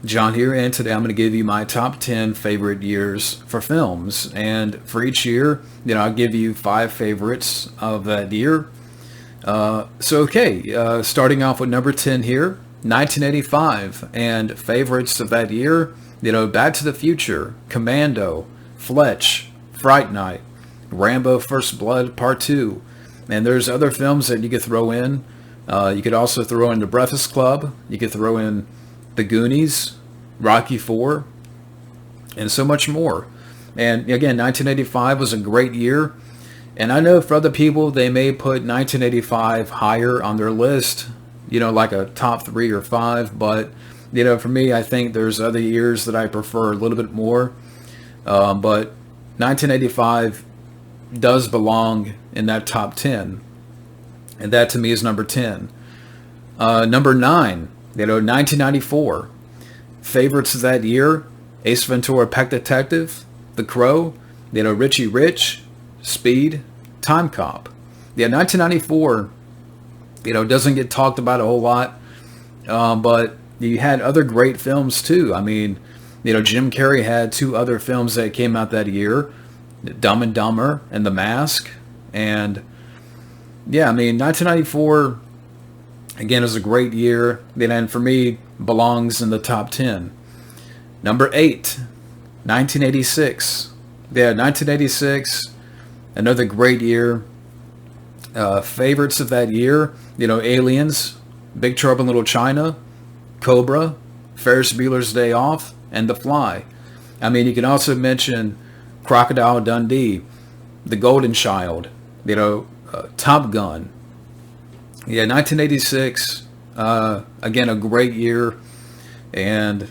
John here, and today I'm going to give you my top 10 favorite years for films. And for each year, I'll give you 5 favorites of that year. Starting off with number 10 here, 1985, and favorites of that year, Back to the Future, Commando, Fletch, Fright Night, Rambo First Blood Part 2, and there's other films that you could throw in. You could also throw in The Breakfast Club, you could throw in The Goonies, Rocky IV, and so much more. And again, 1985 was a great year. And I know for other people, they may put 1985 higher on their list, like a top 3 or 5. But, for me, I think there's other years that I prefer a little bit more. But 1985 does belong in that top 10. And that to me is number 10. Number 9, 1994. Favorites of that year, Ace Ventura Pet Detective, The Crow, Richie Rich, Speed, Time Cop. 1994, doesn't get talked about a whole lot, but you had other great films too. I mean, Jim Carrey had 2 other films that came out that year, Dumb and Dumber and The Mask. And 1994, again, is a great year, and for me, belongs in the top 10. Number 8, 1986. 1986, another great year. Favorites of that year, Aliens, Big Trouble in Little China, Cobra, Ferris Bueller's Day Off, and The Fly. You can also mention Crocodile Dundee, The Golden Child, Top Gun. 1986, again, a great year. And,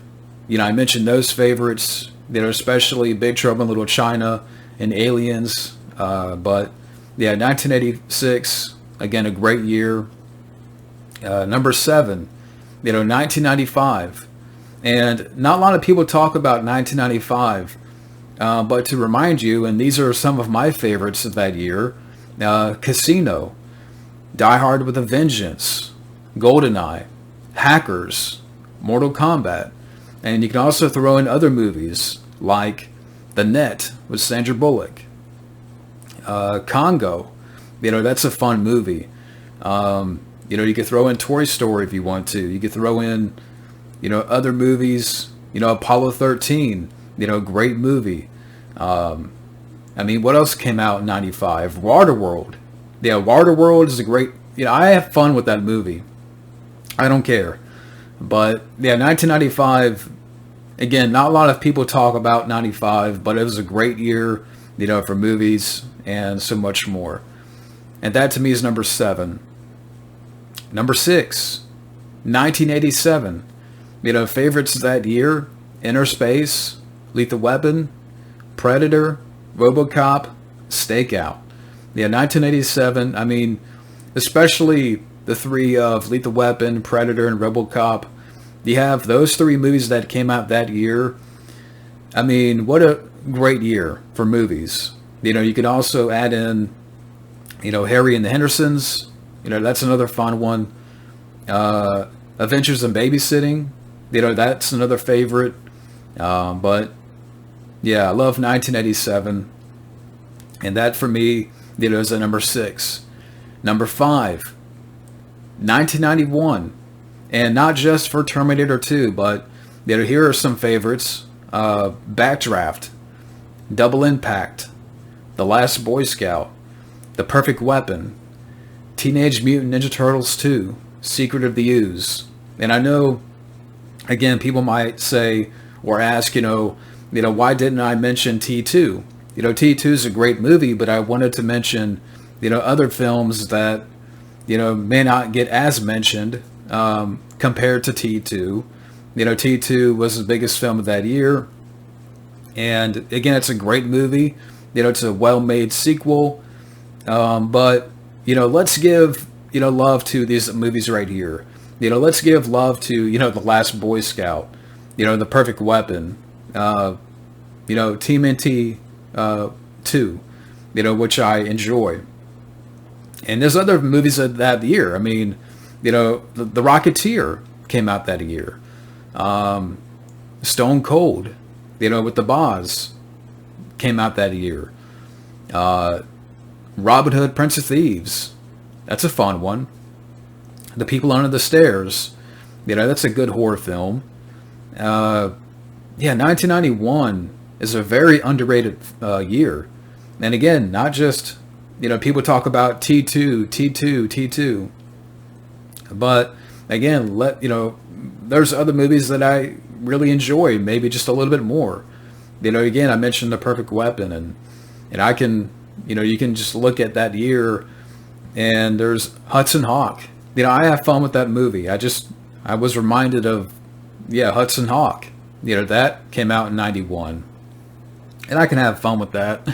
I mentioned those favorites, especially Big Trouble in Little China and Aliens. 1986, again, a great year. Number 7, 1995. And not a lot of people talk about 1995. But to remind you, and these are some of my favorites of that year, Casino, Die Hard with a Vengeance, GoldenEye, Hackers, Mortal Kombat. And you can also throw in other movies like The Net with Sandra Bullock, Congo. That's a fun movie. You could throw in Toy Story if you want to. You could throw in, other movies, Apollo 13, great movie. What else came out in 95? Waterworld. Waterworld is a great, I have fun with that movie. I don't care. But 1995, again, not a lot of people talk about 95, but it was a great year, for movies and so much more. And that to me is number 7. Number 6, 1987. Favorites of that year, Innerspace, Lethal Weapon, Predator, RoboCop, Stakeout. 1987, especially the 3 of Lethal Weapon, Predator, and RoboCop. You have those 3 movies that came out that year. What a great year for movies. You can also add in, Harry and the Hendersons. That's another fun one. Adventures in Babysitting. That's another favorite. I love 1987. And that for me, is at number 6. Number 5, 1991. And not just for Terminator 2, but here are some favorites. Backdraft, Double Impact, The Last Boy Scout, The Perfect Weapon, Teenage Mutant Ninja Turtles 2, Secret of the Ooze. And I know, again, people might say or ask, why didn't I mention T2? T2 is a great movie, but I wanted to mention, other films that, may not get as mentioned compared to T2. T2 was the biggest film of that year. And again, it's a great movie. It's a well-made sequel. But let's give, love to these movies right here. Let's give love to, The Last Boy Scout, The Perfect Weapon, TMNT 2, which I enjoy. And there's other movies of that year. The Rocketeer came out that year. Stone Cold, with the Boz, came out that year. Robin Hood, Prince of Thieves, that's a fun one. The People Under the Stairs, that's a good horror film. 1991 is a very underrated year. And again, not just, people talk about T2, but again, there's other movies that I really enjoy, maybe just a little bit more. Again, I mentioned The Perfect Weapon, and I can, you can just look at that year, and there's Hudson Hawk. I have fun with that movie. I was reminded of, Hudson Hawk. That came out in 91. And I can have fun with that.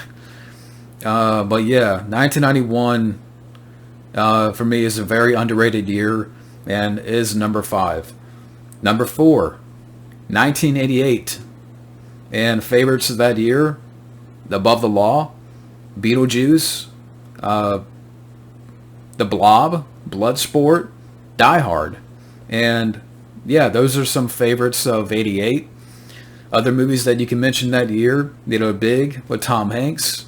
But yeah, 1991 for me is a very underrated year and is number 5. Number 4, 1988. And favorites of that year, Above the Law, Beetlejuice, The Blob, Bloodsport, Die Hard. And yeah, those are some favorites of 88. Other movies that you can mention that year, Big with Tom Hanks,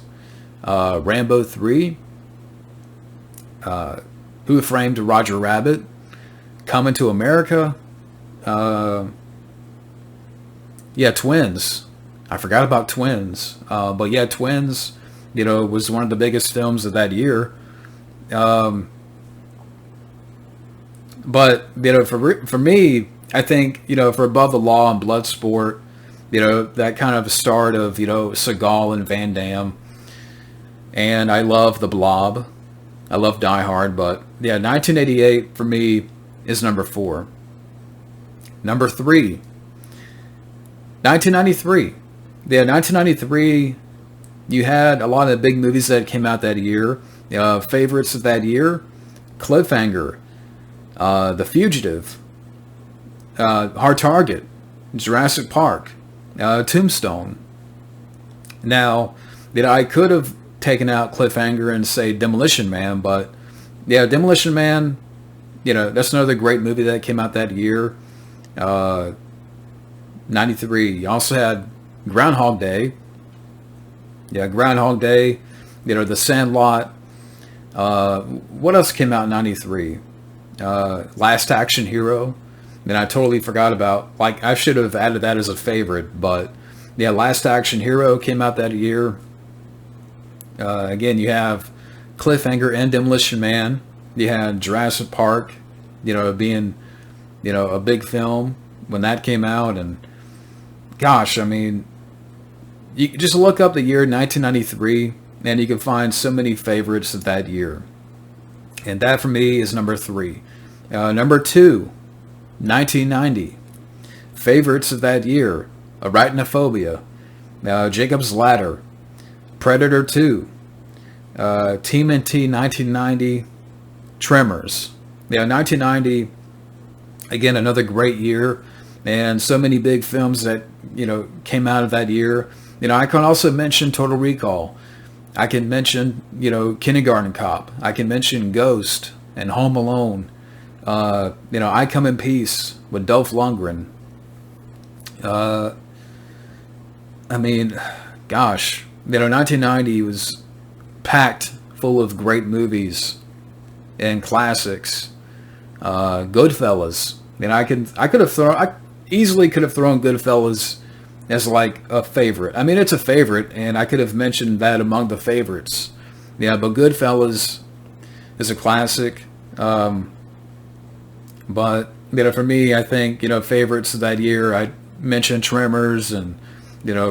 Rambo 3, Who Framed Roger Rabbit, Coming to America, Twins. I forgot about Twins. But yeah, Twins, was one of the biggest films of that year. But, for me, I think, for Above the Law and Bloodsport, that kind of start of, Seagal and Van Damme. And I love The Blob. I love Die Hard. But, 1988 for me is number 4. Number 3, 1993. 1993, you had a lot of the big movies that came out that year. Favorites of that year, Cliffhanger, The Fugitive, Hard Target, Jurassic Park, Tombstone. Now, I could have taken out Cliffhanger and say Demolition Man, but Demolition Man, that's another great movie that came out that year. 93. You also had Groundhog Day. Groundhog Day, The Sandlot. What else came out in 93? Last Action Hero. And I totally forgot about, I should have added that as a favorite, but Last Action Hero came out that year. Again, you have Cliffhanger and Demolition Man. You had Jurassic Park, being, a big film when that came out. And gosh, I mean, you just look up the year 1993 and you can find so many favorites of that year. And that for me is number 3. Number 2, 1990. Favorites of that year, Arachnophobia, Jacob's Ladder, Predator 2, TMNT 1990, Tremors. 1990, again, another great year, and so many big films that, came out of that year. I can also mention Total Recall. I can mention, Kindergarten Cop. I can mention Ghost and Home Alone. I Come in Peace with Dolph Lundgren. I mean, gosh, 1990 was packed full of great movies and classics. Goodfellas. I easily could have thrown Goodfellas as a favorite. I mean, it's a favorite, and I could have mentioned that among the favorites. But Goodfellas is a classic. But for me, I think favorites of that year, I mentioned Tremors and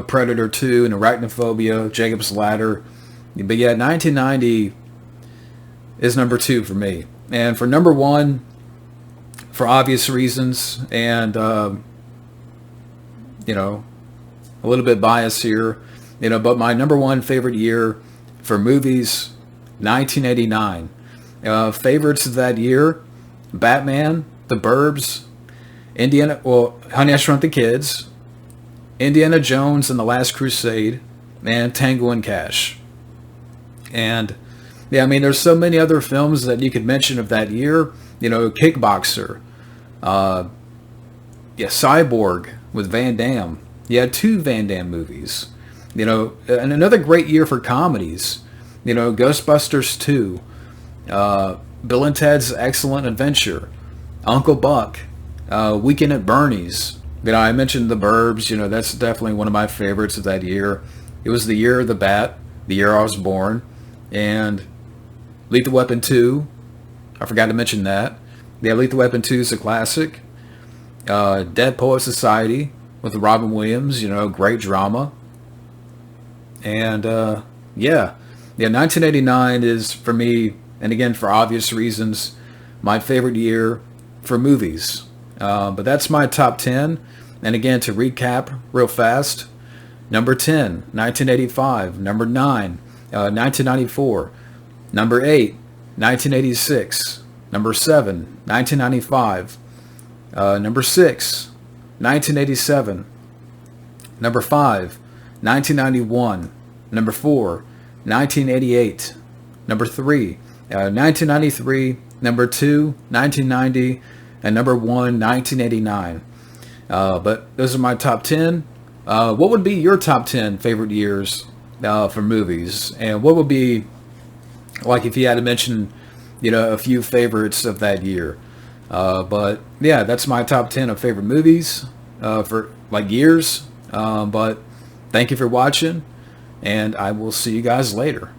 Predator 2 and Arachnophobia, Jacob's Ladder. But 1990 is number 2 for me. And for number 1, for obvious reasons, and a little bit biased here, but my number 1 favorite year for movies, 1989. Favorites of that year, Batman, The Burbs, Honey, I Shrunk the Kids, Indiana Jones and the Last Crusade, and Tango and Cash. And there's so many other films that you could mention of that year. Kickboxer, Cyborg, with Van Damme. You had 2 Van Damme movies. And another great year for comedies. Ghostbusters 2, Bill and Ted's Excellent Adventure, Uncle Buck, Weekend at Bernie's. I mentioned the Burbs. That's definitely one of my favorites of that year. It was the year of the Bat, the year I was born, and Lethal Weapon 2. I forgot to mention that. Yeah, Lethal Weapon 2 is a classic. Dead Poet Society with Robin Williams. Great drama. And 1989 is, for me, and again for obvious reasons, my favorite year for movies. But that's my top 10. And again, to recap real fast: number 10, 1985. Number 9, 1994. Number 8, 1986. Number 7, 1995. Number 6, 1987. Number 5, 1991. Number 4, 1988. Number 3, 1993. Number 2, 1990. And number 1, 1989. But those are my top 10. What would be your top 10 favorite years for movies? And what would be, like, if you had to mention, a few favorites of that year? But yeah, that's my top 10 of favorite movies for like years. But thank you for watching, and I will see you guys later.